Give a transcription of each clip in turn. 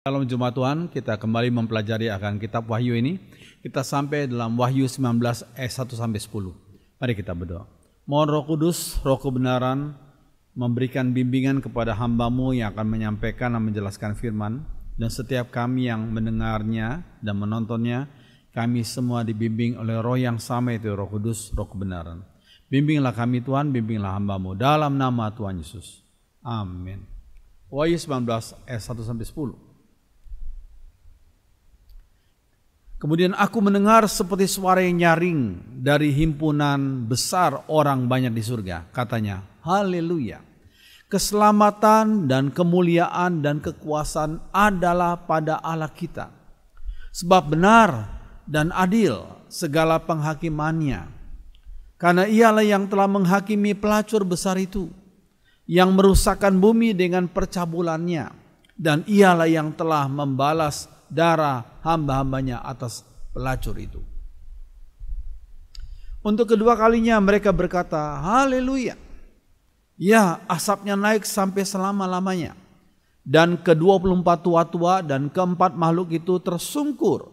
Dalam Jumat Tuhan, kita kembali mempelajari akan kitab Wahyu ini. Kita sampai dalam Wahyu 19 ayat 1-10. Mari kita berdoa. Mohon Roh Kudus, Roh kebenaran, memberikan bimbingan kepada hamba-Mu yang akan menyampaikan dan menjelaskan firman. Dan setiap kami yang mendengarnya dan menontonnya, kami semua dibimbing oleh Roh yang sama, itu Roh Kudus, Roh kebenaran. Bimbinglah kami Tuhan, bimbinglah hamba-Mu. Dalam nama Tuhan Yesus. Amin. Wahyu 19 ayat 1-10. Kemudian aku mendengar seperti suara yang nyaring dari himpunan besar orang banyak di surga. Katanya, haleluya. Keselamatan dan kemuliaan dan kekuasaan adalah pada Allah kita. Sebab benar dan adil segala penghakimannya. Karena ialah yang telah menghakimi pelacur besar itu, yang merusakkan bumi dengan percabulannya. Dan ialah yang telah membalas darah hamba-hambanya atas pelacur itu. Untuk kedua kalinya mereka berkata, haleluya. Ya, asapnya naik sampai selama-lamanya. Dan ke-24 tua-tua dan keempat makhluk itu tersungkur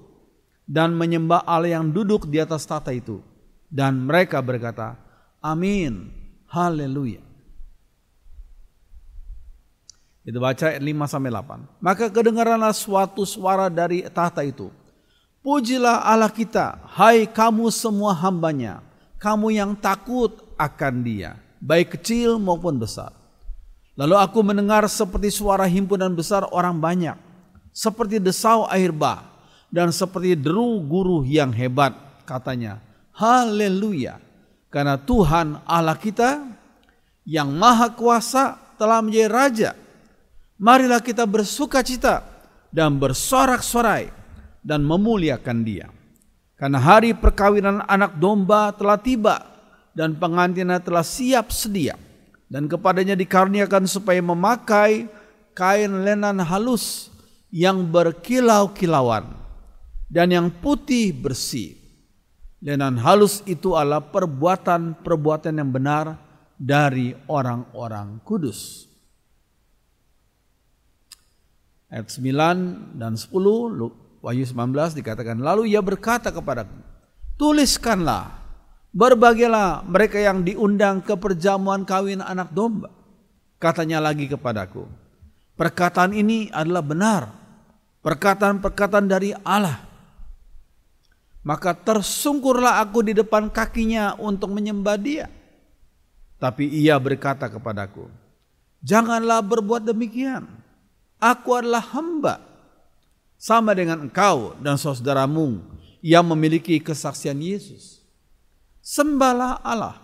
dan menyembah Allah yang duduk di atas tahta itu. Dan mereka berkata, amin, haleluya. Itu baca ayat 5-8. Maka kedengaranlah suatu suara dari tahta itu. Pujilah Allah kita, hai kamu semua hambanya, kamu yang takut akan Dia, baik kecil maupun besar. Lalu aku mendengar seperti suara himpunan besar orang banyak, seperti desau air bah, dan seperti deru guru yang hebat. Katanya, haleluya, karena Tuhan Allah kita yang maha kuasa telah menjadi Raja. Marilah kita bersukacita dan bersorak-sorai dan memuliakan Dia. Karena hari perkawinan anak domba telah tiba dan pengantinnya telah siap sedia. Dan kepadanya dikaruniakan supaya memakai kain lenan halus yang berkilau-kilauan dan yang putih bersih. Lenan halus itu adalah perbuatan-perbuatan yang benar dari orang-orang kudus. Ayat 9 dan 10 Wahyu 19 dikatakan, lalu ia berkata kepadaku, tuliskanlah, berbahagialah mereka yang diundang ke perjamuan kawin anak domba. Katanya lagi kepadaku, perkataan ini adalah benar, perkataan-perkataan dari Allah. Maka tersungkurlah aku di depan kakinya untuk menyembah Dia. Tapi ia berkata kepadaku, janganlah berbuat demikian. Aku adalah hamba, sama dengan engkau dan saudaramu yang memiliki kesaksian Yesus. Sembahlah Allah,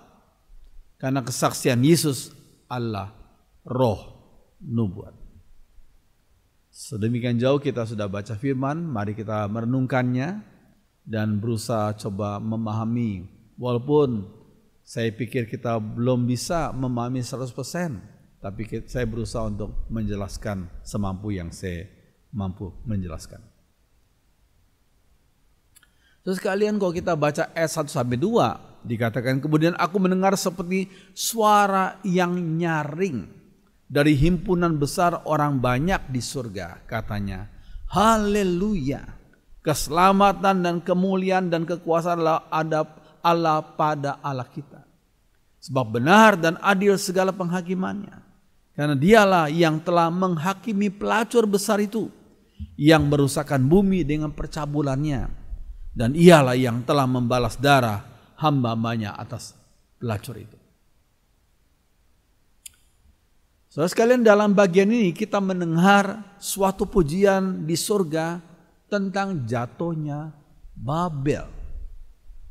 karena kesaksian Yesus adalah roh nubuat. Sedemikian jauh kita sudah baca firman, mari kita merenungkannya dan berusaha coba memahami. Walaupun saya pikir kita belum bisa memahami 100%. Tapi saya berusaha untuk menjelaskan semampu yang saya mampu menjelaskan. Terus sekalian kalau kita baca ayat 1-2 dikatakan, kemudian aku mendengar seperti suara yang nyaring dari himpunan besar orang banyak di surga. Katanya, haleluya, keselamatan dan kemuliaan dan kekuasaan ada Allah pada Allah kita. Sebab benar dan adil segala penghakimannya. Karena Dialah yang telah menghakimi pelacur besar itu, yang merusakkan bumi dengan percabulannya. Dan Ialah yang telah membalas darah hamba-hambanya atas pelacur itu. Saudara sekalian, dalam bagian ini kita mendengar suatu pujian di surga tentang jatuhnya Babel.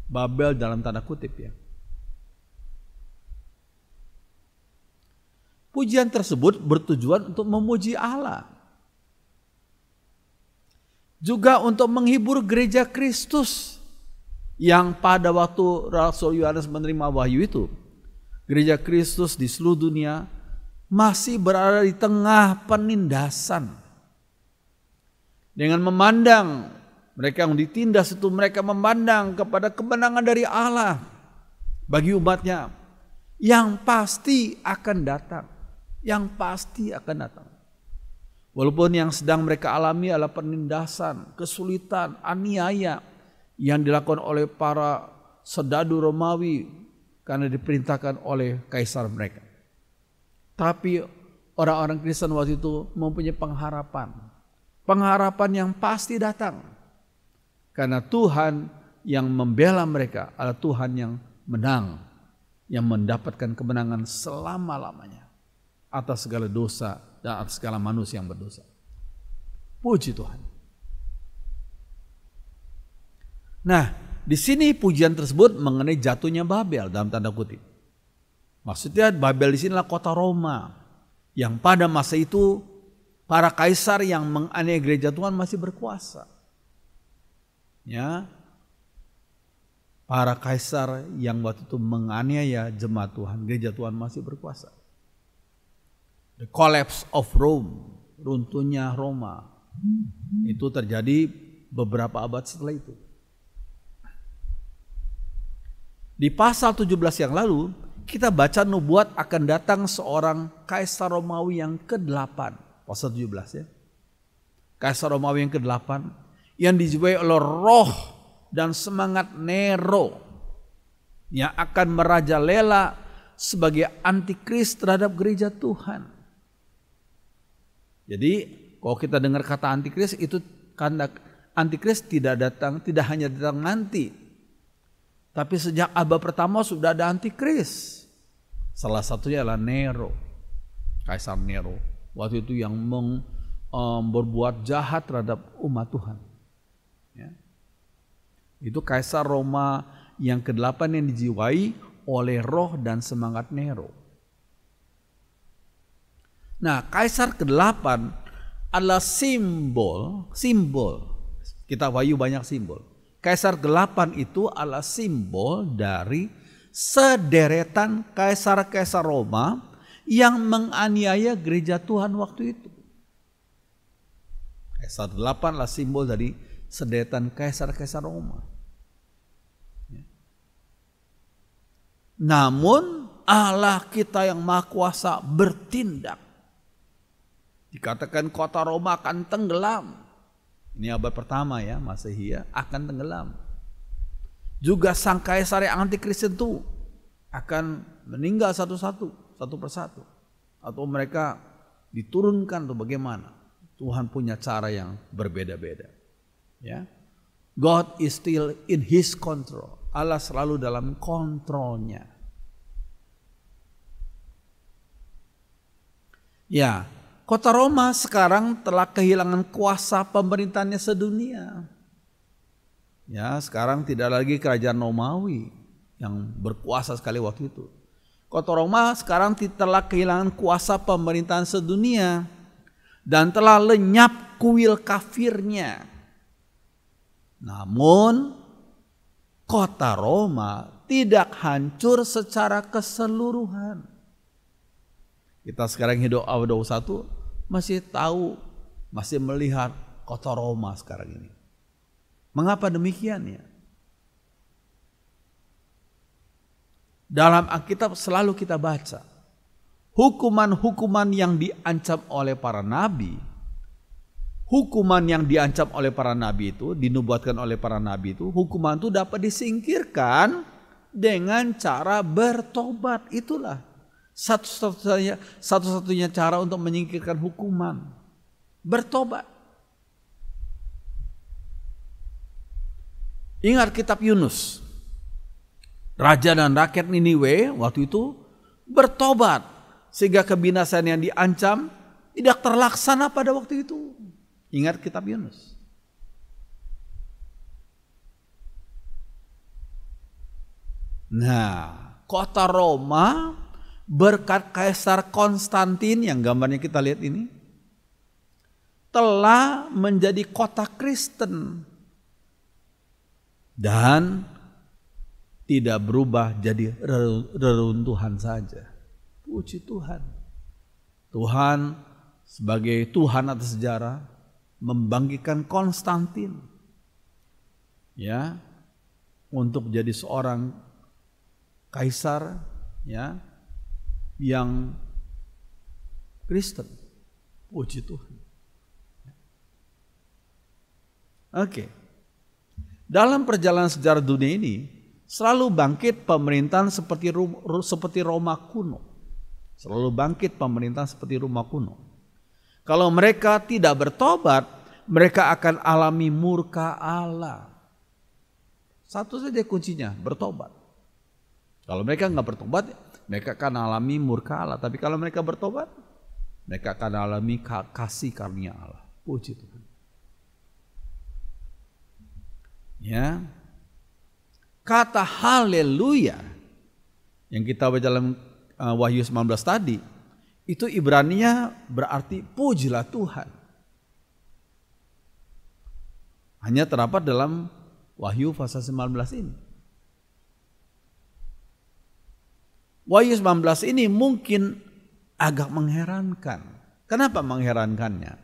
Babel dalam tanda kutip ya. Pujian tersebut bertujuan untuk memuji Allah. Juga untuk menghibur gereja Kristus yang pada waktu Rasul Yohanes menerima wahyu itu, gereja Kristus di seluruh dunia masih berada di tengah penindasan. Dengan memandang mereka yang ditindas itu, mereka memandang kepada kemenangan dari Allah bagi umatnya yang pasti akan datang. Yang pasti akan datang. Walaupun yang sedang mereka alami adalah penindasan, kesulitan, aniaya yang dilakukan oleh para serdadu Romawi karena diperintahkan oleh kaisar mereka. Tapi orang-orang Kristen waktu itu mempunyai pengharapan. Pengharapan yang pasti datang. Karena Tuhan yang membela mereka adalah Tuhan yang menang. Yang mendapatkan kemenangan selama-lamanya. Atas segala dosa dan atas segala manusia yang berdosa. Puji Tuhan. Nah, di sini pujian tersebut mengenai jatuhnya Babel dalam tanda kutip. Maksudnya Babel di sini adalah kota Roma yang pada masa itu para kaisar yang menganiaya gereja Tuhan masih berkuasa. Ya. Para kaisar yang waktu itu menganiaya jemaat Tuhan, gereja Tuhan masih berkuasa. The collapse of Rome, runtuhnya Roma. Itu terjadi beberapa abad setelah itu. Di pasal 17 yang lalu, kita baca nubuat akan datang seorang kaisar Romawi yang ke-8. Pasal 17 ya. Kaisar Romawi yang ke-8 yang dijiwai oleh roh dan semangat Nero yang akan merajalela sebagai antikris terhadap gereja Tuhan. Jadi kalau kita dengar kata antikris itu karena antikris tidak hanya datang nanti. Tapi sejak abad pertama sudah ada antikris. Salah satunya adalah Nero. Kaisar Nero. Waktu itu yang berbuat jahat terhadap umat Tuhan. Ya. Itu kaisar Roma yang ke-8 yang dijiwai oleh roh dan semangat Nero. Nah, kaisar ke-8 adalah simbol. Kita wayu banyak simbol. Kaisar ke-8 itu adalah simbol dari sederetan kaisar-kaisar Roma yang menganiaya gereja Tuhan waktu itu. Kaisar ke-8 adalah simbol dari sederetan kaisar-kaisar Roma. Namun Allah kita yang Maha Kuasa bertindak. Dikatakan kota Roma akan tenggelam. Ini abad pertama ya, Masehi ya, akan tenggelam. Juga sang kaisar yang antikris itu akan meninggal satu persatu. Atau mereka diturunkan atau bagaimana. Tuhan punya cara yang berbeda-beda. Ya. God is still in his control. Allah selalu dalam kontrolnya. Ya, kota Roma sekarang telah kehilangan kuasa pemerintahannya sedunia. Ya, sekarang tidak lagi kerajaan Romawi yang berkuasa sekali waktu itu. Kota Roma sekarang telah kehilangan kuasa pemerintahan sedunia dan telah lenyap kuil kafirnya. Namun kota Roma tidak hancur secara keseluruhan. Kita sekarang hidup abad 21 masih tahu, masih melihat kota Roma sekarang ini. Mengapa demikian ya? Dalam Alkitab selalu kita baca hukuman-hukuman yang diancam oleh para nabi. Hukuman yang diancam oleh para nabi itu, dinubuatkan oleh para nabi itu, hukuman itu dapat disingkirkan dengan cara bertobat. Itulah satu-satunya cara untuk menyingkirkan hukuman. Bertobat. Ingat kitab Yunus. Raja dan rakyat Niniwe waktu itu bertobat. Sehingga kebinasaan yang diancam tidak terlaksana pada waktu itu. Ingat kitab Yunus. Nah, kota Roma berkat Kaisar Konstantin yang gambarnya kita lihat ini telah menjadi kota Kristen dan tidak berubah jadi reruntuhan saja. Puji Tuhan. Tuhan sebagai Tuhan atas sejarah membangkitkan Konstantin ya untuk jadi seorang kaisar ya yang Kristen. Puji Tuhan. Oke. Dalam perjalanan sejarah dunia ini selalu bangkit pemerintahan seperti Roma kuno. Selalu bangkit pemerintahan seperti Roma kuno. Kalau mereka tidak bertobat, mereka akan alami murka Allah. Satu saja kuncinya, bertobat. Kalau mereka nggak bertobat, mereka akan alami murka Allah. Tapi kalau mereka bertobat, mereka akan alami kasih karunia Allah. Puji Tuhan. Ya, kata haleluya yang kita baca dalam Wahyu 19 tadi, itu Ibraninya berarti pujilah Tuhan. Hanya terdapat dalam Wahyu pasal 19 ini. Wahyu 19 ini mungkin agak mengherankan. Kenapa mengherankannya?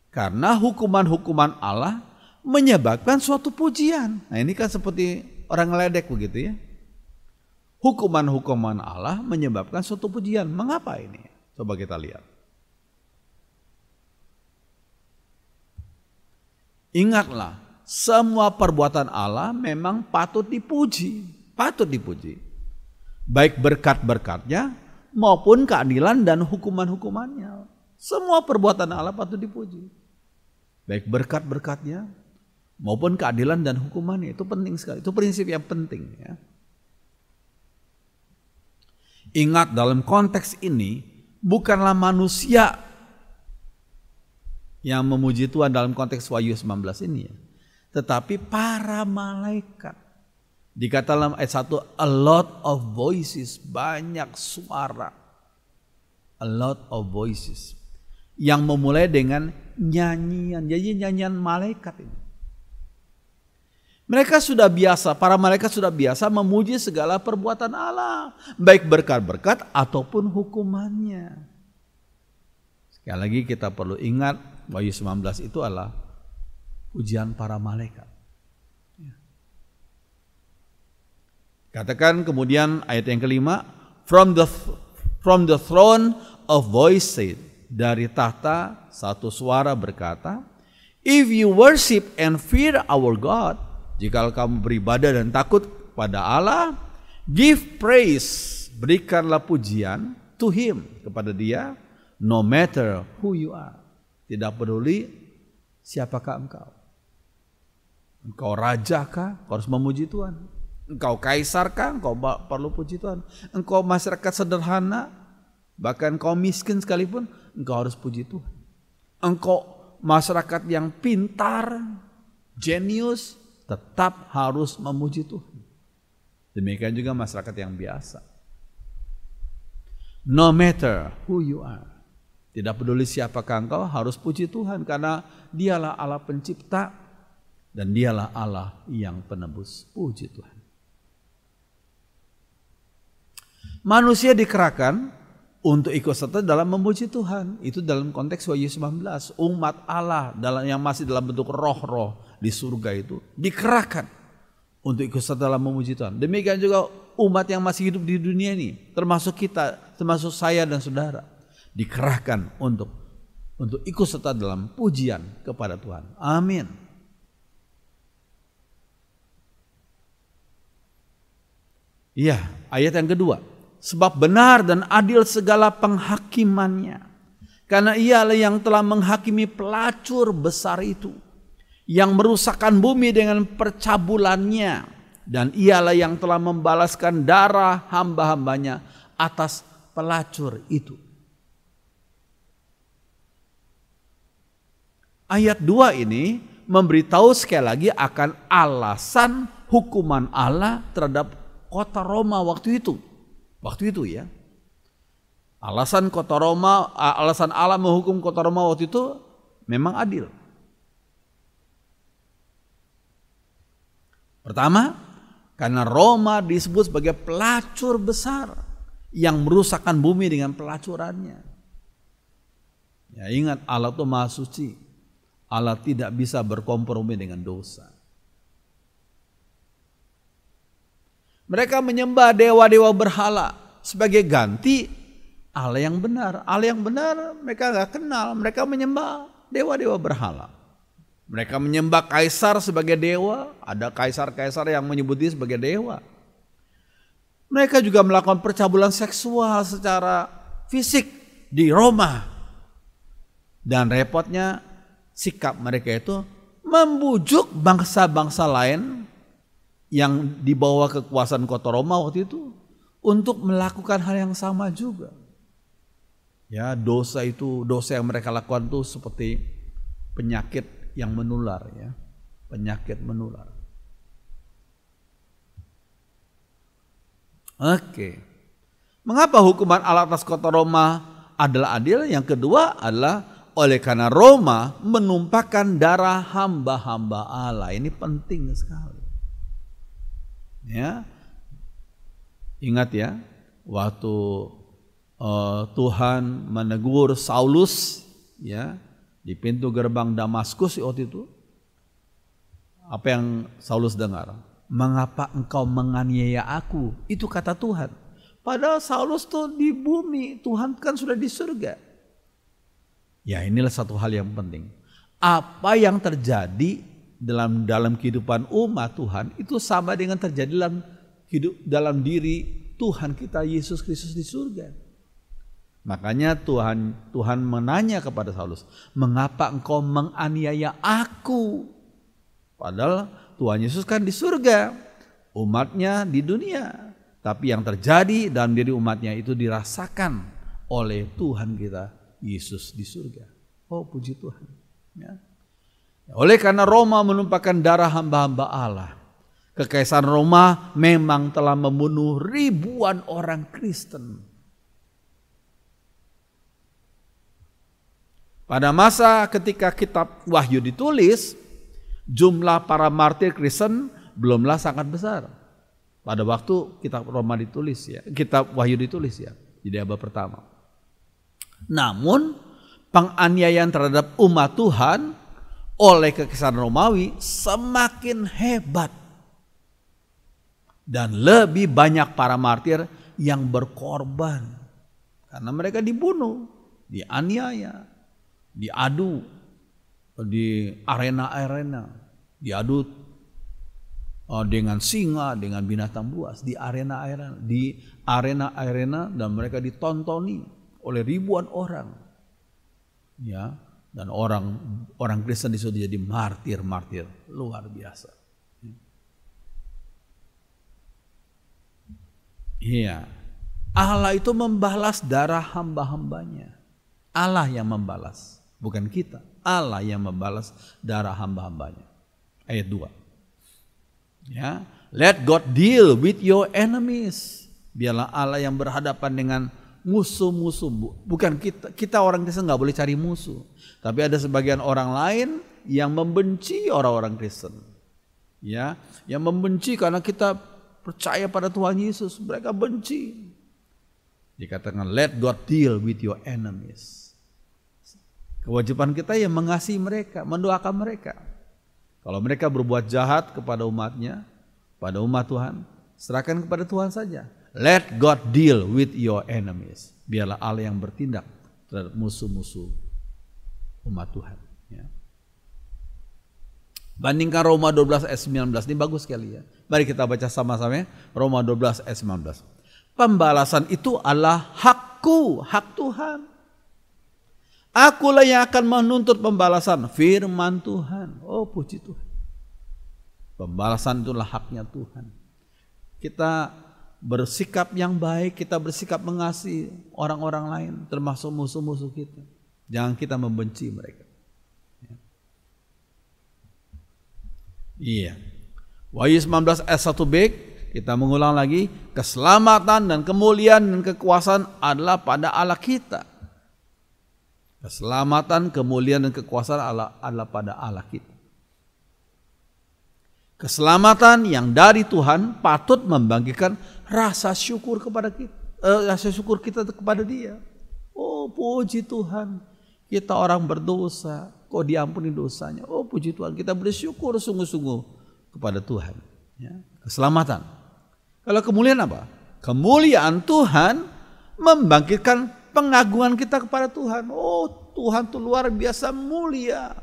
Karena hukuman-hukuman Allah menyebabkan suatu pujian. Nah, ini kan seperti orang ngeledek begitu ya. Hukuman-hukuman Allah menyebabkan suatu pujian. Mengapa ini? Coba kita lihat. Ingatlah, semua perbuatan Allah memang patut dipuji. Patut dipuji. Baik berkat-berkatnya maupun keadilan dan hukuman-hukumannya. Semua perbuatan Allah patut dipuji. Baik berkat-berkatnya maupun keadilan dan hukumannya. Itu penting sekali. Itu prinsip yang penting ya. Ingat, dalam konteks ini bukanlah manusia yang memuji Tuhan dalam konteks Wahyu 19 ini ya. Tetapi para malaikat. Dikata dalam ayat 1, a lot of voices, banyak suara. A lot of voices. Yang memulai dengan nyanyian, jadi nyanyian malaikat ini. Mereka sudah biasa, para malaikat sudah biasa memuji segala perbuatan Allah. Baik berkat-berkat ataupun hukumannya. Sekali lagi kita perlu ingat, Wahyu 19 itu adalah pujian para malaikat. Katakan kemudian ayat yang kelima, from the throne of voice said, dari tahta satu suara berkata, if you worship and fear our God, jika kamu beribadah dan takut pada Allah, give praise, berikanlah pujian to him, kepada dia, no matter who you are. Tidak peduli siapakah engkau. Engkau raja kah? Engkau harus memuji Tuhan. Engkau kaisar kah? Engkau perlu puji Tuhan. Engkau masyarakat sederhana, bahkan engkau miskin sekalipun, engkau harus puji Tuhan. Engkau masyarakat yang pintar, jenius, tetap harus memuji Tuhan. Demikian juga masyarakat yang biasa. No matter who you are. Tidak peduli siapakah engkau, harus puji Tuhan. Karena dialah Allah pencipta dan dialah Allah yang penebus. Puji Tuhan. Manusia dikerahkan untuk ikut serta dalam memuji Tuhan. Itu dalam konteks Wahyu 19. Umat Allah yang masih dalam bentuk roh-roh di surga itu dikerahkan untuk ikut serta dalam memuji Tuhan. Demikian juga umat yang masih hidup di dunia ini, termasuk kita, termasuk saya dan saudara, dikerahkan untuk ikut serta dalam pujian kepada Tuhan. Amin. Iya, ayat yang kedua. Sebab benar dan adil segala penghakimannya. Karena ialah yang telah menghakimi pelacur besar itu, yang merusakkan bumi dengan percabulannya. Dan ialah yang telah membalaskan darah hamba-hambanya atas pelacur itu. Ayat 2 ini memberitahu sekali lagi akan alasan hukuman Allah terhadap kota Roma waktu itu. Waktu itu ya. Alasan Allah menghukum kota Roma waktu itu memang adil. Pertama, karena Roma disebut sebagai pelacur besar yang merusakkan bumi dengan pelacurannya. Ya, ingat, Allah itu Maha Suci. Allah tidak bisa berkompromi dengan dosa. Mereka menyembah dewa-dewa berhala sebagai ganti Allah yang benar. Allah yang benar mereka nggak kenal. Mereka menyembah dewa-dewa berhala. Mereka menyembah kaisar sebagai dewa. Ada kaisar-kaisar yang menyebut dia sebagai dewa. Mereka juga melakukan percabulan seksual secara fisik di Roma. Dan repotnya sikap mereka itu membujuk bangsa-bangsa lain yang di bawah kekuasaan kota Roma waktu itu untuk melakukan hal yang sama juga. Ya, dosa yang mereka lakukan itu seperti penyakit yang menular, ya. Penyakit menular. Oke. Mengapa hukuman Allah atas kota Roma adalah adil? Yang kedua adalah oleh karena Roma menumpahkan darah hamba-hamba Allah. Ini penting sekali. Ya. Ingat ya, waktu Tuhan menegur Saulus, ya, di pintu gerbang Damaskus waktu itu, apa yang Saulus dengar? Mengapa engkau menganiaya aku? Itu kata Tuhan. Padahal Saulus tuh di bumi, Tuhan kan sudah di surga. Ya, inilah satu hal yang penting. Apa yang terjadi dalam kehidupan umat Tuhan itu sama dengan terjadi dalam diri Tuhan kita Yesus Kristus di surga. Makanya Tuhan menanya kepada Saulus, mengapa engkau menganiaya aku? Padahal Tuhan Yesus kan di surga, umatnya di dunia. Tapi yang terjadi dalam diri umatnya itu dirasakan oleh Tuhan kita Yesus di surga. Oh, puji Tuhan. Ya. Oleh karena Roma menumpahkan darah hamba-hamba Allah, Kekaisaran Roma memang telah membunuh ribuan orang Kristen. Pada masa ketika kitab Wahyu ditulis, jumlah para martir Kristen belumlah sangat besar. Pada waktu kitab Roma ditulis ya, kitab Wahyu ditulis ya, di abad pertama. Namun penganiayaan terhadap umat Tuhan oleh Kekaisaran Romawi semakin hebat. Dan lebih banyak para martir yang berkorban. Karena mereka dibunuh, dianiaya, diadu di arena-arena, diadu dengan singa, dengan binatang buas, di arena-arena dan mereka ditontoni oleh ribuan orang. Ya, dan orang Kristen disuruh jadi martir-martir luar biasa. Iya, Allah itu membalas darah hamba-hambanya. Allah yang membalas, bukan kita. Allah yang membalas darah hamba-hambanya. Ayat 2. Ya, let God deal with your enemies. Biarlah Allah yang berhadapan dengan musuh-musuh. Bukan kita. Kita orang Kristen nggak boleh cari musuh. Tapi ada sebagian orang lain yang membenci orang-orang Kristen. Ya, yang membenci karena kita percaya pada Tuhan Yesus, mereka benci. Dikatakan let God deal with your enemies. Kewajiban kita yang mengasihi mereka, mendoakan mereka. Kalau mereka berbuat jahat kepada umatnya, pada umat Tuhan, serahkan kepada Tuhan saja. Let God deal with your enemies. Biarlah Allah yang bertindak terhadap musuh-musuh umat Tuhan. Ya. Bandingkan Roma 12 ayat 19, ini bagus sekali ya. Mari kita baca sama-sama ya. Roma 12 ayat 19. Pembalasan itu adalah hakku, hak Tuhan. Akulah yang akan menuntut pembalasan, firman Tuhan. Oh, puji Tuhan. Pembalasan itulah haknya Tuhan. Kita bersikap yang baik, kita bersikap mengasihi orang-orang lain, termasuk musuh-musuh kita. Jangan kita membenci mereka. Iya. Wahyu 19 ayat 1b, kita mengulang lagi, keselamatan dan kemuliaan dan kekuasaan adalah pada Allah kita. Keselamatan, kemuliaan dan kekuasaan adalah pada Allah kita. Keselamatan yang dari Tuhan patut membangkitkan rasa syukur kepada kita, rasa syukur kita kepada Dia. Oh, puji Tuhan, kita orang berdosa, kok diampuni dosanya. Oh, puji Tuhan, kita bersyukur sungguh-sungguh kepada Tuhan. Ya, keselamatan. Kalau kemuliaan apa? Kemuliaan Tuhan membangkitkan pengagungan kita kepada Tuhan. Oh, Tuhan itu luar biasa mulia.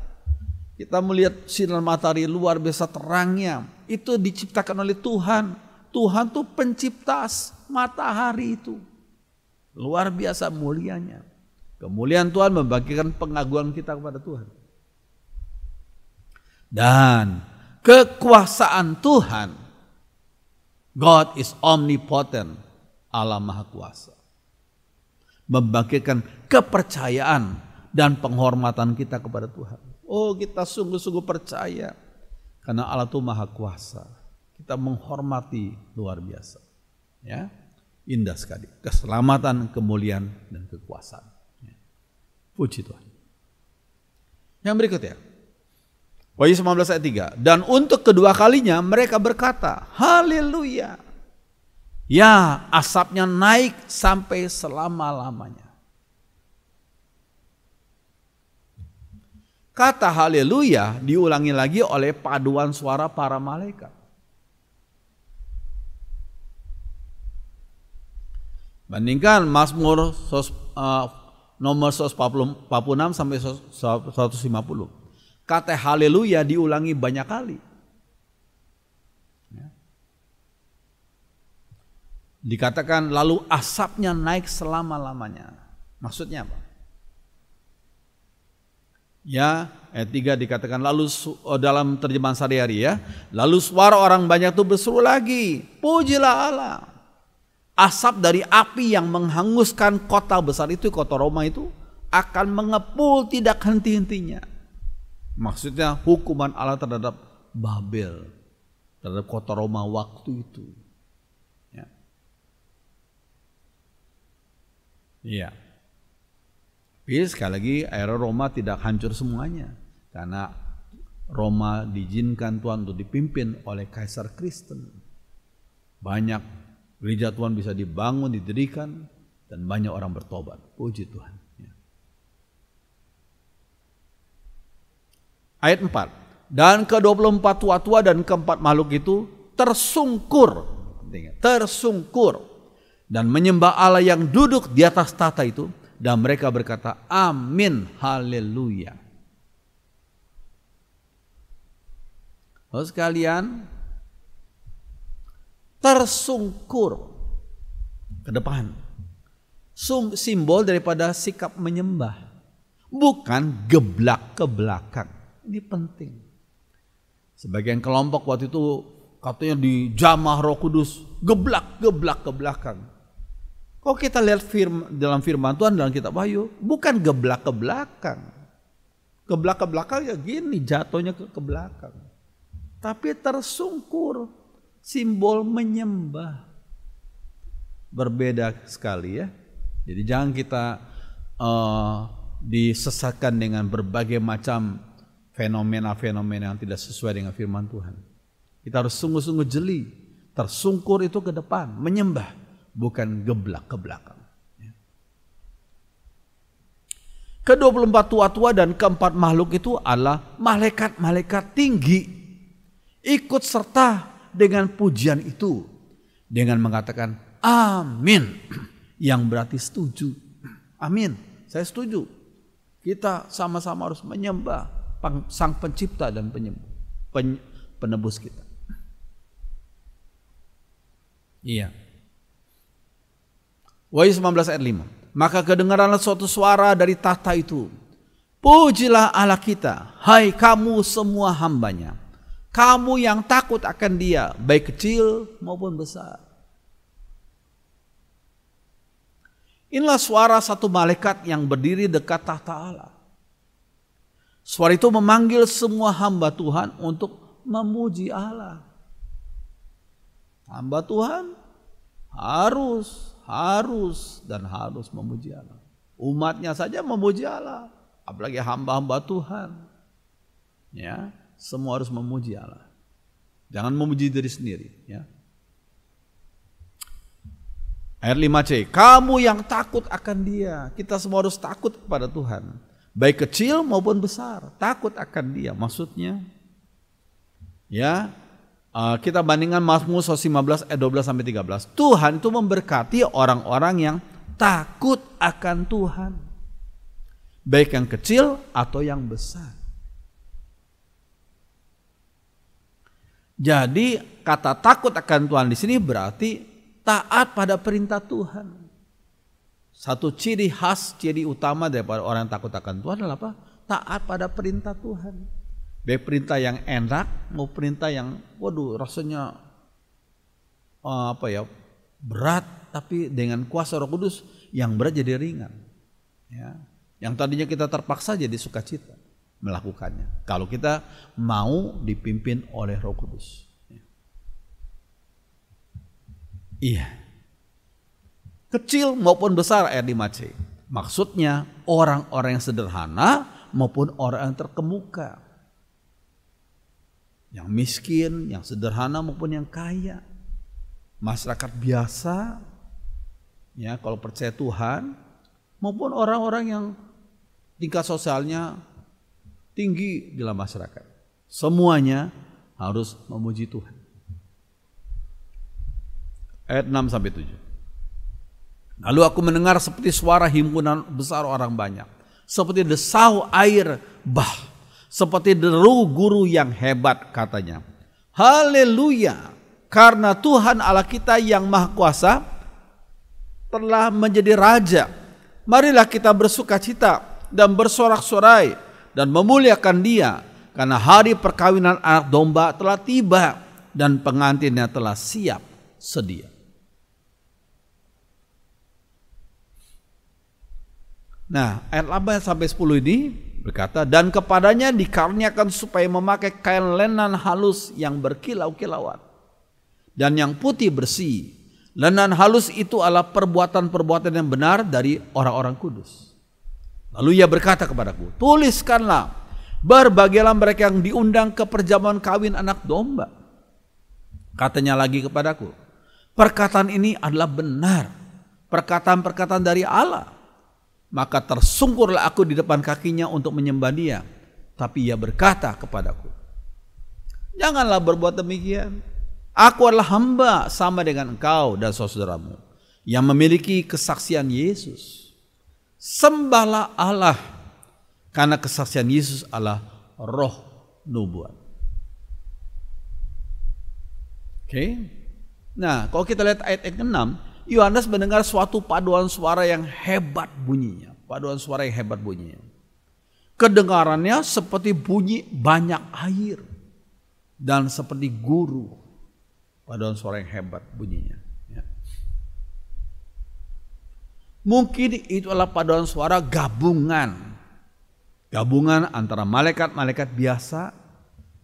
Kita melihat sinar matahari luar biasa terangnya. Itu diciptakan oleh Tuhan. Tuhan tuh pencipta matahari itu. Luar biasa mulianya. Kemuliaan Tuhan membagikan pengagungan kita kepada Tuhan. Dan kekuasaan Tuhan. God is omnipotent. Allah Maha Kuasa. Membagikan kepercayaan dan penghormatan kita kepada Tuhan. Oh, kita sungguh-sungguh percaya karena Allah itu Maha Kuasa. Kita menghormati luar biasa. Ya, indah sekali. Keselamatan, kemuliaan, dan kekuasaan. Ya. Puji Tuhan. Yang berikutnya. Wahyu 19 ayat 3. Dan untuk kedua kalinya mereka berkata, haleluya. Ya, asapnya naik sampai selama-lamanya. Kata haleluya diulangi lagi oleh paduan suara para malaikat. Bandingkan Mazmur nomor 146 sampai 150. Kata haleluya diulangi banyak kali. Dikatakan lalu asapnya naik selama-lamanya. Maksudnya apa? Ya, ayat 3 dikatakan lalu dalam terjemahan sehari-hari ya. Lalu suara orang banyak itu berseru lagi, pujilah Allah. Asap dari api yang menghanguskan kota besar itu, kota Roma itu akan mengepul tidak henti-hentinya. Maksudnya hukuman Allah terhadap Babel, terhadap kota Roma waktu itu. Ya. Iya. Tapi sekali lagi era Roma tidak hancur semuanya. Karena Roma diizinkan Tuhan untuk dipimpin oleh Kaisar Kristen. Banyak gereja Tuhan bisa dibangun, didirikan. Dan banyak orang bertobat. Puji Tuhan. Ya. Ayat 4. Dan ke-24 tua-tua dan keempat makhluk itu tersungkur. Tersungkur. Dan menyembah Allah yang duduk di atas tahta itu. Dan mereka berkata, amin, haleluya. Lalu sekalian, tersungkur ke depan. Simbol daripada sikap menyembah. Bukan geblak ke belakang. Ini penting. Sebagian kelompok waktu itu katanya dijamah Roh Kudus. Geblak ke belakang. Kalau kita lihat dalam firman Tuhan dalam kitab Wahyu, bukan geblak ke belakang. Geblak ke belakang ya gini jatuhnya ke belakang. Tapi tersungkur, simbol menyembah. Berbeda sekali ya. Jadi jangan kita disesatkan dengan berbagai macam fenomena-fenomena yang tidak sesuai dengan firman Tuhan. Kita harus sungguh-sungguh jeli. Tersungkur itu ke depan, menyembah. Bukan geblak ke belakang. Ke-24 tua-tua dan keempat makhluk itu adalah malaikat-malaikat tinggi. Ikut serta dengan pujian itu. Dengan mengatakan amin. Yang berarti setuju. Amin. Saya setuju. Kita sama-sama harus menyembah Sang Pencipta dan penebus kita. Iya. Wahyu 19 ayat 5. Maka kedengaranlah suatu suara dari tahta itu. Pujilah Allah kita, hai kamu semua hambanya. Kamu yang takut akan Dia, baik kecil maupun besar. Inilah suara satu malaikat yang berdiri dekat tahta Allah. Suara itu memanggil semua hamba Tuhan untuk memuji Allah. Hamba Tuhan harus memuji Allah. Umatnya saja memuji Allah, apalagi hamba-hamba Tuhan. Ya, semua harus memuji Allah. Jangan memuji diri sendiri, ya. Ayat 5c, kamu yang takut akan Dia. Kita semua harus takut kepada Tuhan. Baik kecil maupun besar, takut akan Dia. Maksudnya, ya, kita bandingkan Mazmur 15 ayat 12 sampai 13. Tuhan itu memberkati orang-orang yang takut akan Tuhan. Baik yang kecil atau yang besar. Jadi kata takut akan Tuhan di sini berarti taat pada perintah Tuhan. Satu ciri khas, ciri utama daripada orang yang takut akan Tuhan adalah apa? Taat pada perintah Tuhan. Baik perintah yang enak mau perintah yang rasanya berat, tapi dengan kuasa Roh Kudus yang berat jadi ringan. Ya. Yang tadinya kita terpaksa jadi sukacita melakukannya. Kalau kita mau dipimpin oleh Roh Kudus. Iya. Kecil maupun besar ayat 5c. Maksudnya orang-orang yang sederhana maupun orang yang terkemuka. Yang miskin, yang sederhana maupun yang kaya. Masyarakat biasa, ya kalau percaya Tuhan, maupun orang-orang yang tingkat sosialnya tinggi dalam masyarakat. Semuanya harus memuji Tuhan. Ayat 6-7. Lalu aku mendengar seperti suara himpunan besar orang banyak, seperti desau air bah, seperti deru guru yang hebat, katanya. Haleluya, karena Tuhan Allah kita yang Maha Kuasa telah menjadi Raja. Marilah kita bersukacita dan bersorak-sorai dan memuliakan Dia, karena hari perkawinan anak domba telah tiba dan pengantinnya telah siap sedia. Nah, ayat 8-10 ini berkata, dan kepadanya dikaruniakan supaya memakai kain lenan halus yang berkilau-kilauan dan yang putih bersih. Lenan halus itu adalah perbuatan-perbuatan yang benar dari orang-orang kudus. Lalu ia berkata kepadaku, tuliskanlah, berbahagialah mereka yang diundang ke perjamuan kawin anak domba. Katanya lagi kepadaku, perkataan ini adalah benar, perkataan-perkataan dari Allah. Maka tersungkurlah aku di depan kakinya untuk menyembah Dia. Tapi ia berkata kepadaku, janganlah berbuat demikian. Aku adalah hamba sama dengan engkau dan saudaramu yang memiliki kesaksian Yesus. Sembahlah Allah, karena kesaksian Yesus adalah roh nubuat. Oke. Nah, kalau kita lihat ayat 6, Yohanes mendengar suatu paduan suara yang hebat bunyinya. Paduan suara yang hebat bunyinya. Kedengarannya seperti bunyi banyak air dan seperti guru. Paduan suara yang hebat bunyinya. Ya. Mungkin itu adalah paduan suara gabungan. Gabungan antara malaikat-malaikat biasa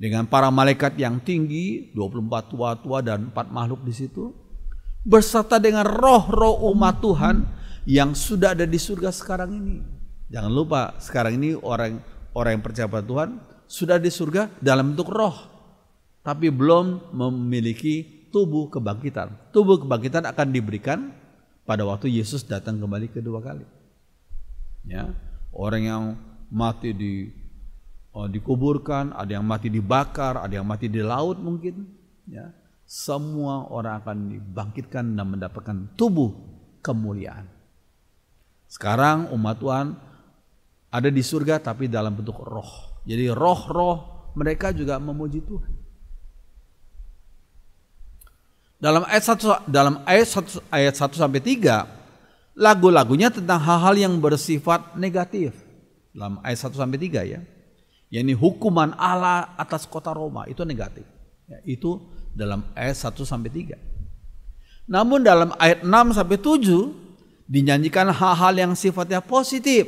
dengan para malaikat yang tinggi, 24 tua-tua dan 4 makhluk di situ, berserta dengan roh-roh umat Tuhan yang sudah ada di surga sekarang ini. Jangan lupa, sekarang ini orang yang percaya pada Tuhan sudah di surga dalam bentuk roh, tapi belum memiliki tubuh kebangkitan. Tubuh kebangkitan akan diberikan pada waktu Yesus datang kembali kedua kali. Ya, orang yang mati dikuburkan, ada yang mati dibakar, ada yang mati di laut mungkin. Ya, semua orang akan dibangkitkan dan mendapatkan tubuh kemuliaan. Sekarang umat Tuhan ada di surga tapi dalam bentuk roh. Jadi roh-roh mereka juga memuji Tuhan. Dalam ayat 1 sampai 3, lagu-lagunya tentang hal-hal yang bersifat negatif. Dalam ayat 1 sampai 3 ya. Yakni hukuman Allah atas kota Roma, itu negatif. Ya, itu dalam ayat 1 sampai 3. Namun dalam ayat 6 sampai 7 dinyanyikan hal-hal yang sifatnya positif.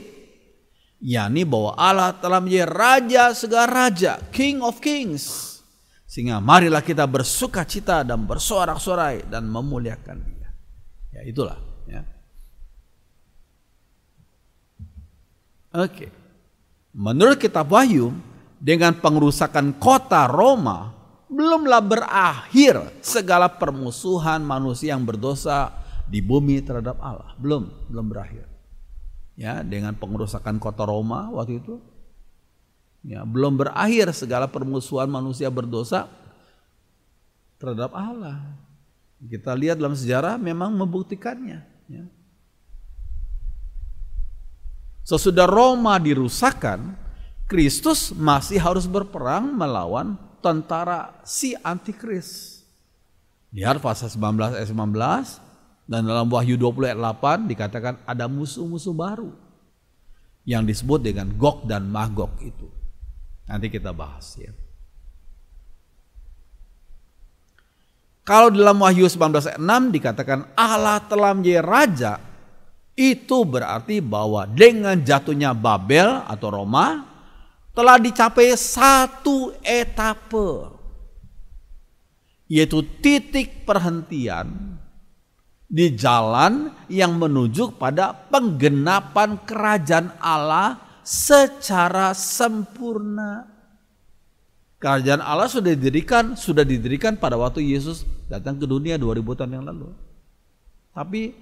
Yakni bahwa Allah telah menjadi raja segala raja, King of Kings. Sehingga marilah kita bersukacita dan bersorak-sorai dan memuliakan Dia. Ya, itulah ya. Oke. Menurut kitab Wahyu, dengan pengerusakan kota Roma belumlah berakhir segala permusuhan manusia yang berdosa di bumi terhadap Allah. Belum berakhir. Ya, dengan pengerusakan kota Roma waktu itu, ya, belum berakhir segala permusuhan manusia berdosa terhadap Allah. Kita lihat dalam sejarah memang membuktikannya. Ya. Sesudah Roma dirusakkan, Kristus masih harus berperang melawan tentara si antikris. Lihat pasal 19 ayat 19 dan dalam Wahyu 20 ayat 8 dikatakan ada musuh-musuh baru yang disebut dengan Gog dan Magog itu. Nanti kita bahas ya. Kalau dalam Wahyu 19 ayat 6 dikatakan Allah telah menjadi raja, itu berarti bahwa dengan jatuhnya Babel atau Roma telah dicapai satu etape, yaitu titik perhentian di jalan yang menuju pada penggenapan kerajaan Allah secara sempurna. Kerajaan Allah sudah didirikan pada waktu Yesus datang ke dunia 2000 tahun yang lalu. Tapi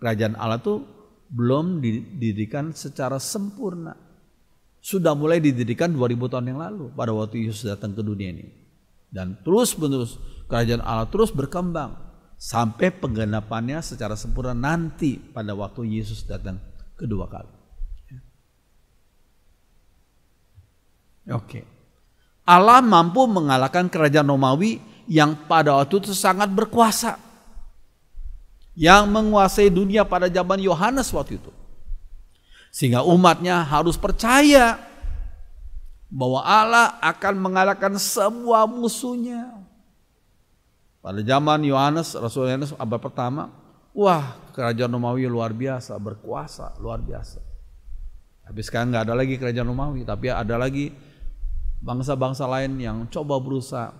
kerajaan Allah itu belum didirikan secara sempurna. Sudah mulai didirikan 2000 tahun yang lalu pada waktu Yesus datang ke dunia ini. Dan terus menerus kerajaan Allah terus berkembang sampai penggenapannya secara sempurna nanti pada waktu Yesus datang kedua kali. Oke. Allah mampu mengalahkan kerajaan Romawi yang pada waktu itu sangat berkuasa, yang menguasai dunia pada zaman Yohanes waktu itu. Sehingga umatnya harus percaya bahwa Allah akan mengalahkan semua musuhnya. Pada zaman Yohanes, Rasul Yohanes abad pertama, wah kerajaan Romawi luar biasa, berkuasa luar biasa. Tapi sekarang nggak ada lagi kerajaan Romawi, tapi ada lagi bangsa-bangsa lain yang coba berusaha,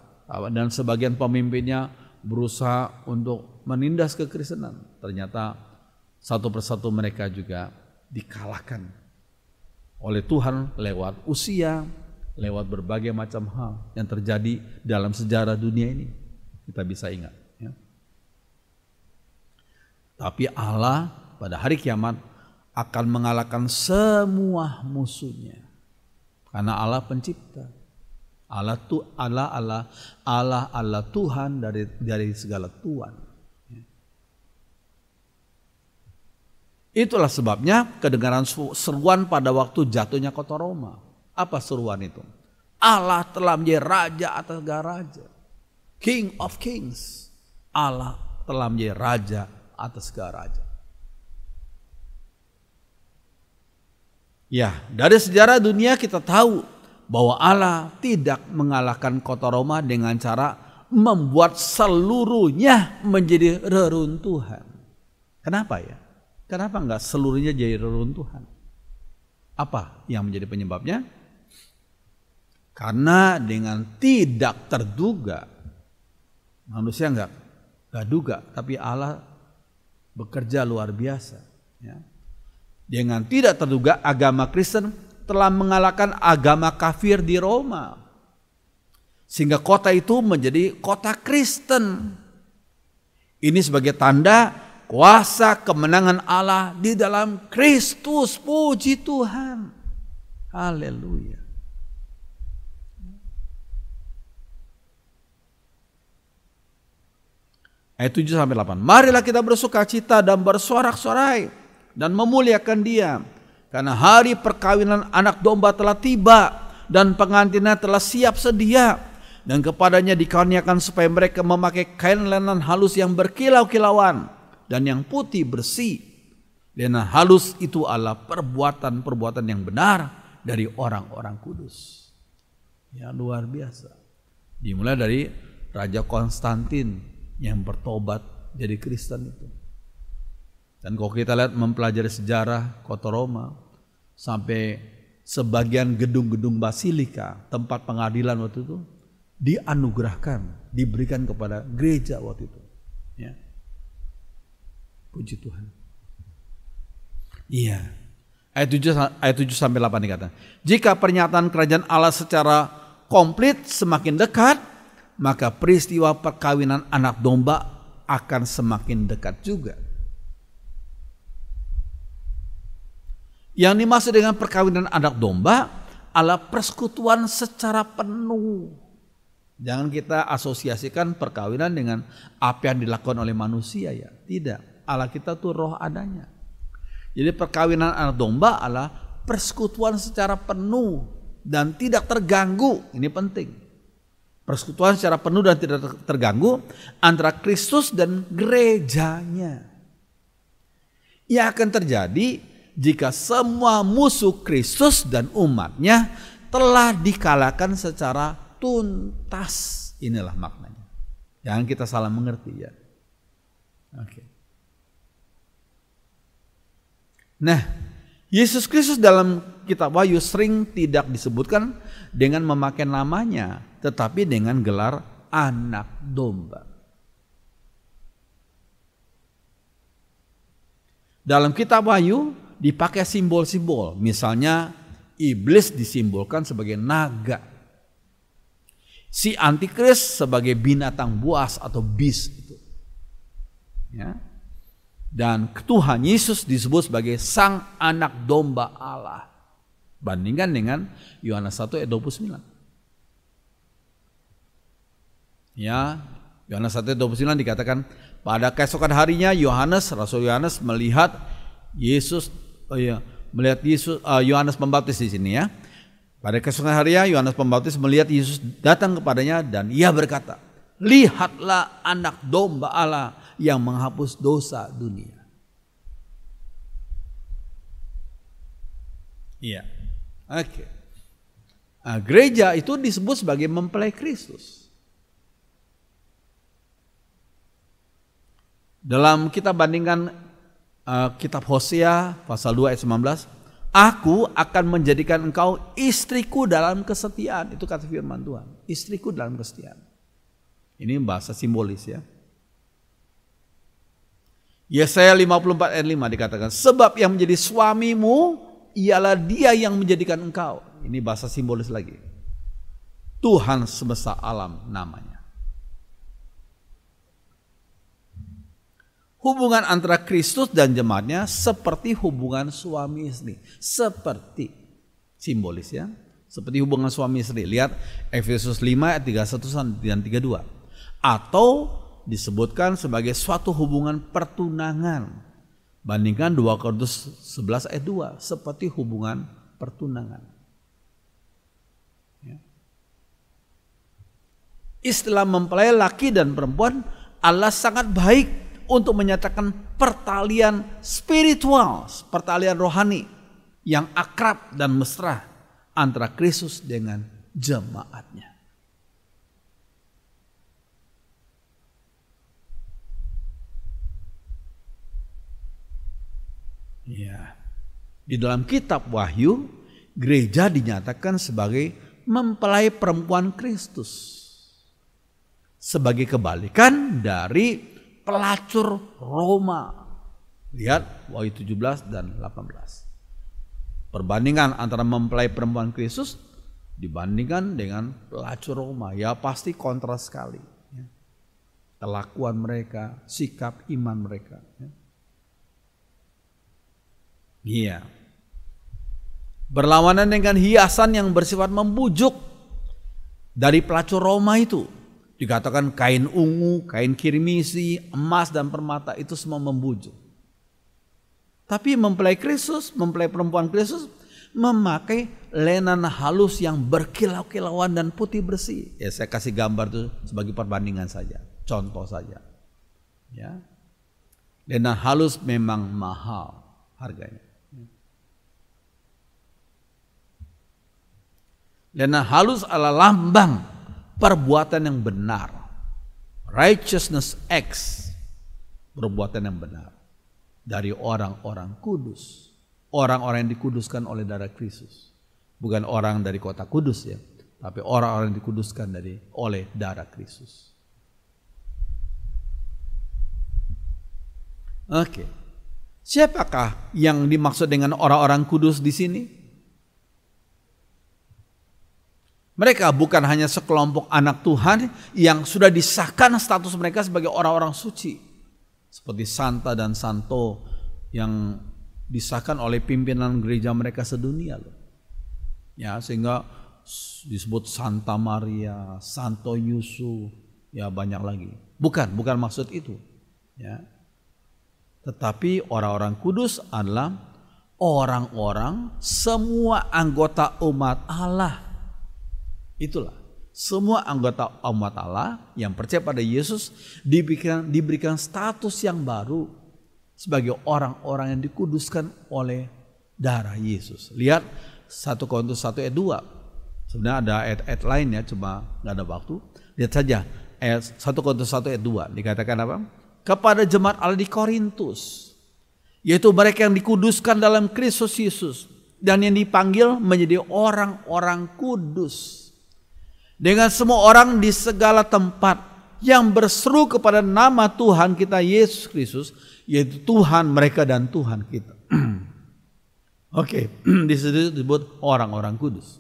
dan sebagian pemimpinnya berusaha untuk menindas kekristenan. Ternyata satu persatu mereka juga dikalahkan oleh Tuhan lewat usia, lewat berbagai macam hal yang terjadi dalam sejarah dunia ini. Kita bisa ingat ya. Tapi Allah pada hari kiamat akan mengalahkan semua musuhnya. Karena Allah pencipta, Allah Tuhan dari segala Tuhan. Itulah sebabnya kedengaran seruan pada waktu jatuhnya kota Roma. Apa seruan itu? Allah telah menjadi raja atas segala raja, King of Kings. Allah telah menjadi raja atas segala raja. Ya, dari sejarah dunia kita tahu bahwa Allah tidak mengalahkan kota Roma dengan cara membuat seluruhnya menjadi reruntuhan. Kenapa ya? Kenapa enggak seluruhnya jadi reruntuhan? Apa yang menjadi penyebabnya? Karena dengan tidak terduga, manusia enggak duga, tapi Allah bekerja luar biasa. Ya. Dengan tidak terduga agama Kristen telah mengalahkan agama kafir di Roma. Sehingga kota itu menjadi kota Kristen. Ini sebagai tanda kuasa kemenangan Allah di dalam Kristus. Puji Tuhan. Haleluya. Ayat 7-8. Marilah kita bersukacita dan bersorak-sorai dan memuliakan Dia, karena hari perkawinan anak domba telah tiba dan pengantinnya telah siap sedia, dan kepadanya dikaruniakan supaya mereka memakai kain lenan halus yang berkilau-kilauan dan yang putih bersih. Lenan halus itu adalah perbuatan-perbuatan yang benar dari orang-orang kudus. Ya, luar biasa. Dimulai dari Raja Konstantin yang bertobat jadi Kristen itu. Dan kalau kita lihat mempelajari sejarah kota Roma, sampai sebagian gedung-gedung basilika, tempat pengadilan waktu itu, dianugerahkan, diberikan kepada gereja waktu itu. Ya. Puji Tuhan. Iya. Ayat 7-8 dikatakan, jika pernyataan kerajaan Allah secara komplit semakin dekat, maka peristiwa perkawinan anak domba akan semakin dekat juga. Yang dimaksud dengan perkawinan anak domba adalah persekutuan secara penuh. Jangan kita asosiasikan perkawinan dengan apa yang dilakukan oleh manusia ya. Tidak, Allah kita tuh roh adanya. Jadi perkawinan anak domba adalah persekutuan secara penuh dan tidak terganggu. Ini penting. Persekutuan secara penuh dan tidak terganggu antara Kristus dan gerejanya. Yang akan terjadi jika semua musuh Kristus dan umatnya telah dikalahkan secara tuntas. Inilah maknanya. Jangan kita salah mengerti ya. Oke. Nah, Yesus Kristus dalam kitab Wahyu sering tidak disebutkan dengan memakai namanya, tetapi dengan gelar anak domba. Dalam kitab Wahyu dipakai simbol-simbol, misalnya iblis disimbolkan sebagai naga, si antikris sebagai binatang buas atau beast itu, ya. Dan Tuhan Yesus disebut sebagai sang anak domba Allah. Bandingkan dengan Yohanes 1 ayat 29. Ya, Yohanes 1 ayat 29 dikatakan pada keesokan harinya Rasul Yohanes melihat Yohanes Pembaptis di sini ya. Pada keesokan harinya Yohanes Pembaptis melihat Yesus datang kepadanya dan ia berkata, "Lihatlah anak domba Allah yang menghapus dosa dunia." Iya. Oke. Nah, gereja itu disebut sebagai mempelai Kristus. Dalam kita bandingkan kitab Hosea pasal 2 ayat 19, "Aku akan menjadikan engkau istriku dalam kesetiaan." Itu kata firman Tuhan, istriku dalam kesetiaan. Ini bahasa simbolis ya. Yesaya 54 ayat 5 dikatakan, "Sebab yang menjadi suamimu ialah dia yang menjadikan engkau." Ini bahasa simbolis lagi. Tuhan semesta alam namanya. Hubungan antara Kristus dan jemaatnya seperti hubungan suami istri. Seperti simbolis ya. Seperti hubungan suami istri. Lihat Efesus 5 ayat 31 dan 32. Atau disebutkan sebagai suatu hubungan pertunangan. Bandingkan 2 Korintus 11 ayat 2. Seperti hubungan pertunangan. Ya. Istilah mempelai laki dan perempuan Allah sangat baik untuk menyatakan pertalian spiritual, pertalian rohani yang akrab dan mesra antara Kristus dengan jemaatnya. Ya. Di dalam kitab Wahyu, gereja dinyatakan sebagai mempelai perempuan Kristus. Sebagai kebalikan dari pelacur Roma. Lihat Wahyu 17 dan 18. Perbandingan antara mempelai perempuan Kristus dibandingkan dengan pelacur Roma. Ya pasti kontras sekali. Ya. Kelakuan mereka, sikap iman mereka. Ya. Iya. Berlawanan dengan hiasan yang bersifat membujuk dari pelacur Roma itu. Dikatakan kain ungu, kain kirmisi, emas dan permata itu semua membujuk. Tapi mempelai Kristus, mempelai perempuan Kristus memakai lenan halus yang berkilau-kilauan dan putih bersih. Ya saya kasih gambar itu sebagai perbandingan saja, contoh saja. Ya. Lenan halus memang mahal harganya. Lenan halus adalah lambang perbuatan yang benar. Righteousness X, perbuatan yang benar dari orang-orang kudus. Orang-orang yang dikuduskan oleh darah Kristus. Bukan orang dari kota kudus ya, tapi orang-orang yang dikuduskan oleh darah Kristus. Oke. Siapakah yang dimaksud dengan orang-orang kudus di sini? Mereka bukan hanya sekelompok anak Tuhan yang sudah disahkan status mereka sebagai orang-orang suci. Seperti Santa dan Santo yang disahkan oleh pimpinan gereja mereka sedunia loh. Ya, sehingga disebut Santa Maria, Santo Yusuf, ya banyak lagi. Bukan maksud itu. Ya. Tetapi orang-orang kudus adalah orang-orang semua anggota umat Allah. Itulah Semua anggota umat Allah yang percaya pada Yesus diberikan status yang baru sebagai orang-orang yang dikuduskan oleh darah Yesus. Lihat 1 Korintus 1 ayat 2. Sebenarnya ada ayat-ayat lain ya, cuma nggak ada waktu. Lihat saja ayat 1 Korintus 1 ayat 2. Dikatakan apa? Kepada jemaat Allah di Korintus, yaitu mereka yang dikuduskan dalam Kristus Yesus dan yang dipanggil menjadi orang-orang kudus. Dengan semua orang di segala tempat yang berseru kepada nama Tuhan kita Yesus Kristus, yaitu Tuhan mereka dan Tuhan kita. Oke, di situ disebut orang-orang kudus.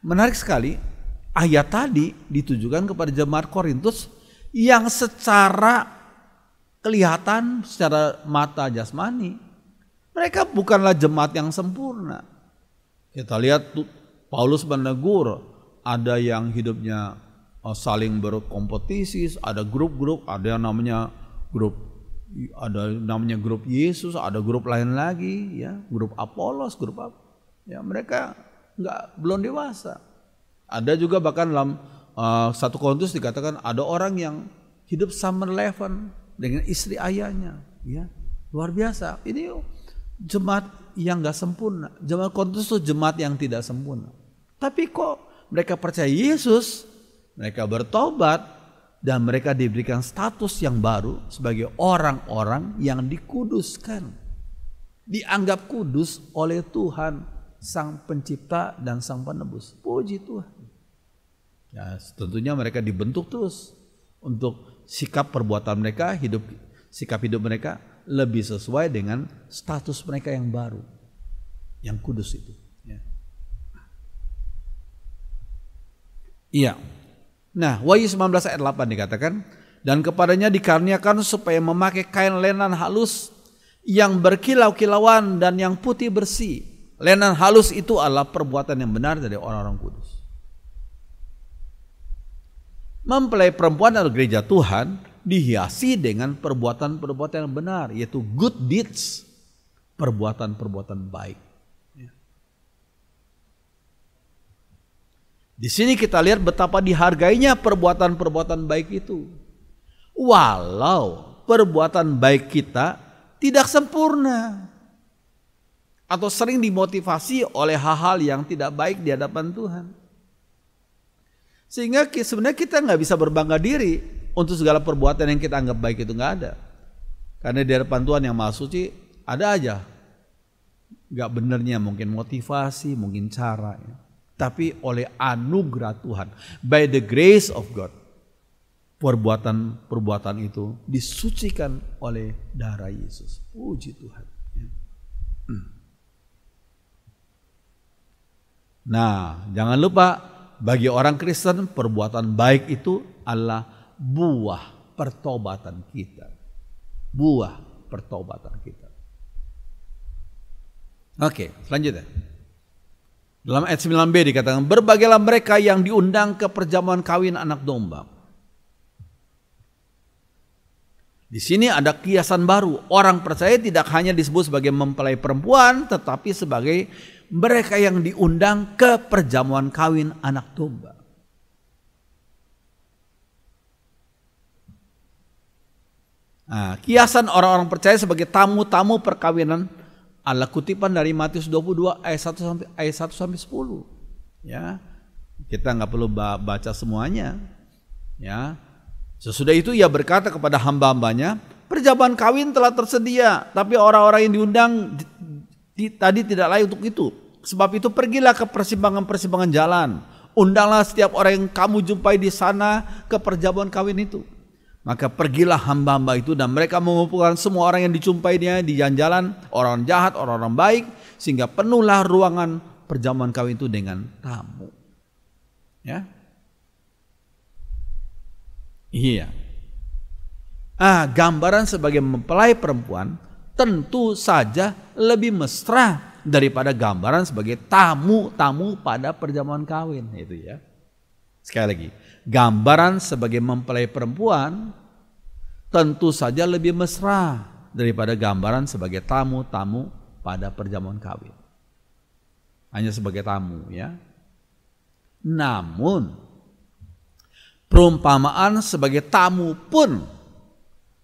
Menarik sekali, ayat tadi ditujukan kepada jemaat Korintus yang secara kelihatan, secara mata jasmani, mereka bukanlah jemaat yang sempurna. Kita lihat Paulus menegur, ada yang hidupnya saling berkompetisi, ada grup-grup, ada yang namanya grup Yesus, ada grup lain lagi, ya, grup Apolos, grup apa? Ya, mereka belum dewasa. Ada juga bahkan dalam 1 Korintus dikatakan ada orang yang hidup summer level dengan istri ayahnya, ya, luar biasa. Ini jemaat yang gak sempurna. Jemaat Korintus itu jemaat yang tidak sempurna. Tapi kok mereka percaya Yesus, mereka bertobat, dan mereka diberikan status yang baru sebagai orang-orang yang dikuduskan. Dianggap kudus oleh Tuhan, Sang Pencipta dan Sang Penebus. Puji Tuhan. Ya, tentunya mereka dibentuk terus untuk sikap perbuatan mereka, sikap hidup mereka lebih sesuai dengan status mereka yang baru, yang kudus itu. Ya. Iya. Nah, Wahyu 19 ayat 8 dikatakan, dan kepadanya dikaruniakan supaya memakai kain lenan halus yang berkilau-kilauan dan yang putih bersih. Lenan halus itu adalah perbuatan yang benar dari orang-orang kudus. Mempelai perempuan atau gereja Tuhan dihiasi dengan perbuatan-perbuatan yang benar, yaitu good deeds, perbuatan-perbuatan baik. Di sini kita lihat betapa dihargainya perbuatan-perbuatan baik itu. Walau perbuatan baik kita tidak sempurna atau sering dimotivasi oleh hal-hal yang tidak baik di hadapan Tuhan. Sehingga sebenarnya kita nggak bisa berbangga diri untuk segala perbuatan yang kita anggap baik itu nggak ada. Karena di hadapan Tuhan yang Maha Suci ada aja nggak benernya, mungkin motivasi, mungkin cara. Ya. Tapi oleh anugerah Tuhan, by the grace of God, perbuatan itu disucikan oleh darah Yesus. Puji Tuhan. Ya. Nah, jangan lupa bagi orang Kristen perbuatan baik itu adalah buah pertobatan kita. Buah pertobatan kita. Oke, selanjutnya. Dalam ayat 9b dikatakan, berbahagialah mereka yang diundang ke perjamuan kawin anak domba. Di sini ada kiasan baru. Orang percaya tidak hanya disebut sebagai mempelai perempuan, tetapi sebagai mereka yang diundang ke perjamuan kawin anak domba. Nah, kiasan orang-orang percaya sebagai tamu-tamu perkawinan adalah kutipan dari Matius 22 ayat 1 sampai 10. Ya. Kita nggak perlu baca semuanya. Ya. Sesudah itu ia berkata kepada hamba-hambanya, perjamuan kawin telah tersedia, tapi orang-orang yang diundang tadi tidak layak untuk itu. Sebab itu pergilah ke persimpangan-persimpangan jalan. Undanglah setiap orang yang kamu jumpai di sana ke perjamuan kawin itu. Maka pergilah hamba-hamba itu dan mereka mengumpulkan semua orang yang dijumpainya di jalan-jalan, orang jahat, orang-orang baik, sehingga penuhlah ruangan perjamuan kawin itu dengan tamu. Ya. Iya. Gambaran sebagai mempelai perempuan tentu saja lebih mesra daripada gambaran sebagai tamu-tamu pada perjamuan kawin, itu ya. Sekali lagi, gambaran sebagai mempelai perempuan tentu saja lebih mesra daripada gambaran sebagai tamu-tamu pada perjamuan kawin. hanya sebagai tamu ya. Namun perumpamaan sebagai tamu pun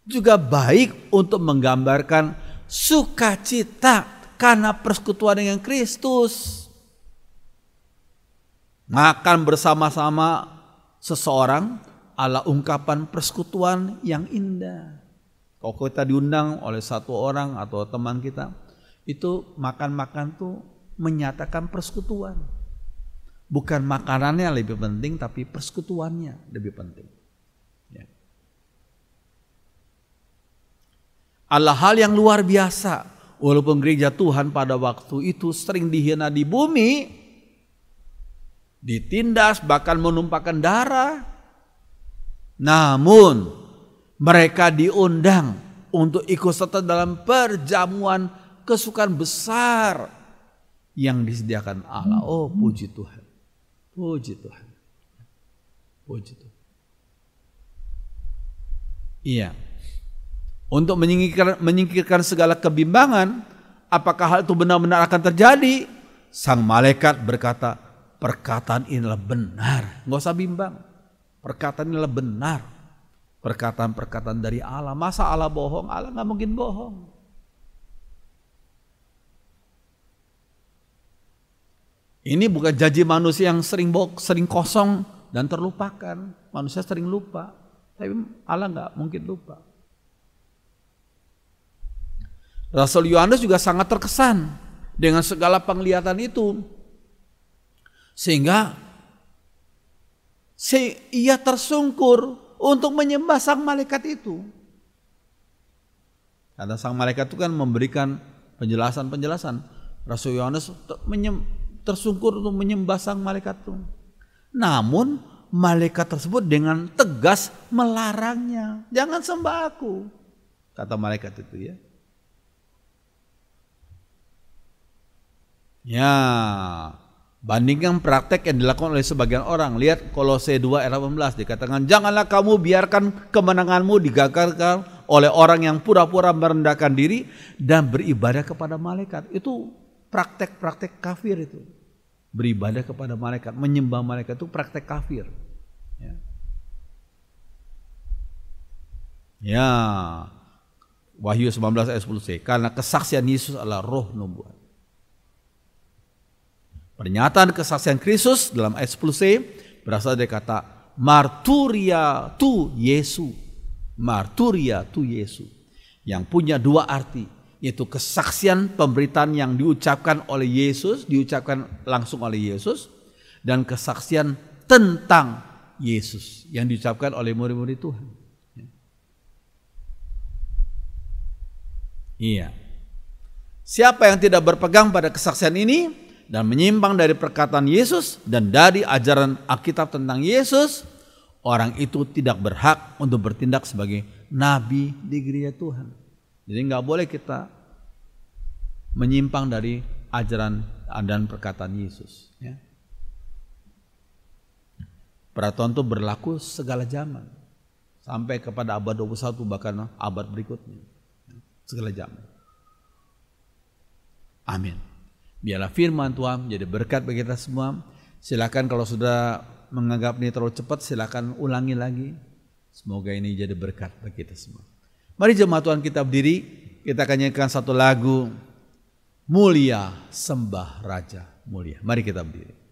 juga baik untuk menggambarkan sukacita karena persekutuan dengan Kristus. Makan bersama-sama seseorang adalah ungkapan persekutuan yang indah. Kalau kita diundang oleh satu orang atau teman kita, itu makan-makan tuh menyatakan persekutuan. Bukan makanannya lebih penting, tapi persekutuannya lebih penting. Ya. Adalah hal yang luar biasa. Walaupun gereja Tuhan pada waktu itu sering dihina di bumi, ditindas, bahkan menumpahkan darah. Namun mereka diundang untuk ikut serta dalam perjamuan kesukaan besar yang disediakan Allah. Oh, puji Tuhan. Puji Tuhan. Puji Tuhan. Iya. Untuk menyingkirkan segala kebimbangan, apakah hal itu benar-benar akan terjadi? Sang malaikat berkata, perkataan inilah benar. Nggak usah bimbang. Perkataan inilah benar. Perkataan-perkataan dari Allah. Masa Allah bohong? Allah nggak mungkin bohong. Ini bukan janji manusia yang sering kosong dan terlupakan. Manusia sering lupa. Tapi Allah nggak mungkin lupa. Rasul Yohanes juga sangat terkesan dengan segala penglihatan itu. Sehingga ia tersungkur untuk menyembah sang malaikat itu. Karena sang malaikat itu kan memberikan penjelasan-penjelasan. Rasul Yohanes tersungkur untuk menyembah sang malaikat itu. Namun malaikat tersebut dengan tegas melarangnya. Jangan sembah aku, kata malaikat itu ya. Ya, bandingkan praktek yang dilakukan oleh sebagian orang. Lihat Kolose 2 ayat 18 dikatakan, janganlah kamu biarkan kemenanganmu digagalkan oleh orang yang pura-pura merendahkan diri dan beribadah kepada malaikat. Itu praktek-praktek kafir itu. Beribadah kepada malaikat, menyembah malaikat itu praktek kafir. Ya. Wahyu 19 ayat 10c, karena kesaksian Yesus adalah roh nubuat. Pernyataan kesaksian Kristus dalam ayat 10c berasal dari kata marturia tu Yesu. Marturia tu Yesu. Yang punya dua arti, yaitu kesaksian pemberitaan yang diucapkan oleh Yesus, diucapkan langsung oleh Yesus, dan kesaksian tentang Yesus yang diucapkan oleh murid-murid Tuhan. Iya. Siapa yang tidak berpegang pada kesaksian ini dan menyimpang dari perkataan Yesus dan dari ajaran Alkitab tentang Yesus, orang itu tidak berhak untuk bertindak sebagai nabi di gereja Tuhan. Jadi nggak boleh kita menyimpang dari ajaran dan perkataan Yesus. Ya. Peraturan itu berlaku segala zaman sampai kepada abad 21 bahkan abad berikutnya, segala zaman. Amin. Biarlah firman Tuhan menjadi berkat bagi kita semua. Silakan kalau sudah menganggap ini terlalu cepat, silakan ulangi lagi. Semoga ini jadi berkat bagi kita semua. Mari jemaat Tuhan kita berdiri. Kita akan nyanyikan satu lagu, Mulia Sembah Raja Mulia. Mari kita berdiri.